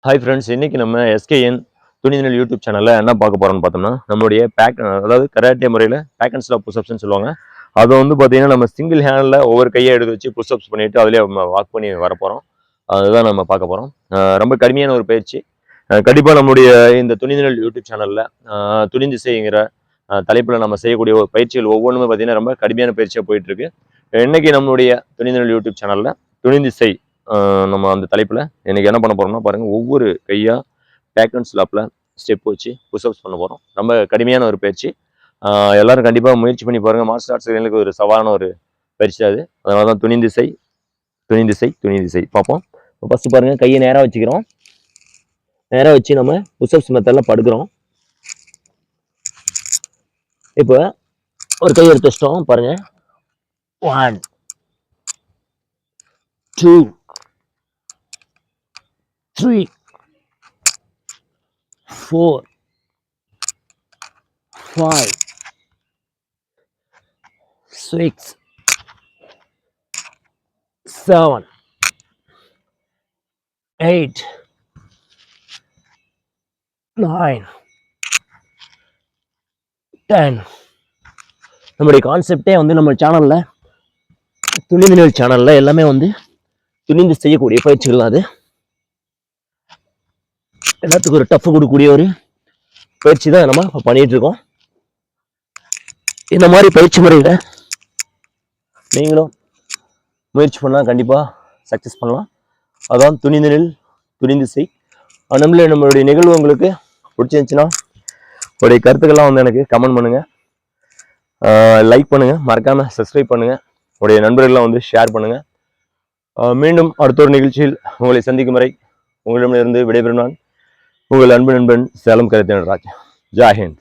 Hi friends, இன்னைக்கு நம்ம SKN துணிநிலை YouTube சேனலில் என்ன பார்க்க போகிறோம்னு பார்த்தோம்னா, நம்மளுடைய அதாவது கராட்டே முறையில் பேக் அண்ட் ஸ்டாப் புஷ்அப்ஸ்னு சொல்லுவாங்க. அதை வந்து பார்த்தீங்கன்னா நம்ம சிங்கிள் ஹேண்டில் ஒவ்வொரு கையை எடுத்து வச்சு புஷ்அப்ஸ் பண்ணிட்டு அதிலே வாக் பண்ணி வரப்போகிறோம். அதுதான் நம்ம பார்க்க போகிறோம். ரொம்ப கடுமையான ஒரு பயிற்சி. கண்டிப்பாக நம்மளுடைய இந்த துணிநிலை யூடியூப் சேனலில் துணிந்திசைங்கிற தலைப்பில் நம்ம செய்யக்கூடிய பயிற்சிகள் ஒவ்வொன்றுமே பார்த்தீங்கன்னா ரொம்ப கடுமையான பயிற்சியாக போயிட்டுருக்கு. இன்னைக்கு நம்மளுடைய துணிநிலை யூடியூப் சேனலில் துணிந்திசை நம்ம அந்த தலைப்பில் எனக்கு என்ன பண்ண போகிறோம்னா பாருங்கள், ஒவ்வொரு கையாக பேக் அண்ட் ஸ்லாப்பில் ஸ்டெப் வச்சு புஷ்அப்ஸ் பண்ண போகிறோம். ரொம்ப கடுமையான ஒரு பயிற்சி. எல்லாரும் கண்டிப்பாக முயற்சி பண்ணி பாருங்கள். மார்ஷல் ஆர்ட்ஸ் எனக்கு ஒரு சவாலான ஒரு பயிற்சி அது. அதனால தான் துணிந்திசை துணிந்திசை துணிந்திசை பார்ப்போம். இப்போ ஃபஸ்ட்டு பாருங்கள், கையை நேராக வச்சுக்கிறோம். நேராக வச்சு நம்ம புஷ்அப்ஸ் மெத்தடில் படுக்கிறோம். இப்போ ஒரு கை எடுத்து வச்சிட்டோம் பாருங்கள். 1 2 3 4 5 6 7 8 9 10. நம்முடைய கான்செப்டே வந்து நம்ம சேனலில் துணிநிலை சேனலில் எல்லாமே வந்து துணிந்து செய்யக்கூடிய பயிற்சிகள் தான். அது எல்லாத்துக்கும் ஒரு டஃப் கொடுக்கக்கூடிய ஒரு பயிற்சி தான் நம்ம பண்ணிட்டு இருக்கோம். இந்த மாதிரி பயிற்சி முறையில் நீங்களும் முயற்சி பண்ணால் கண்டிப்பாக சக்ஸஸ் பண்ணலாம். அதான் துணிந்து செய். நம்மளுடைய நிகழ்வு உங்களுக்கு பிடிச்சிருந்துச்சுன்னா உங்களுடைய கருத்துக்கள்லாம் வந்து எனக்கு கமெண்ட் பண்ணுங்கள், லைக் பண்ணுங்கள், மறக்காமல் சப்ஸ்கிரைப் பண்ணுங்கள், உங்களுடைய நண்பர்கள்லாம் வந்து ஷேர் பண்ணுங்கள். மீண்டும் அடுத்த ஒரு நிகழ்ச்சியில் உங்களை சந்திக்கும் வரை உங்களிடமிருந்து விடைபெறும் நான் உங்கள் அன்பு நண்பன் சேலம் கருத்தினர் ராஜ். ஜெய் ஹிந்த்.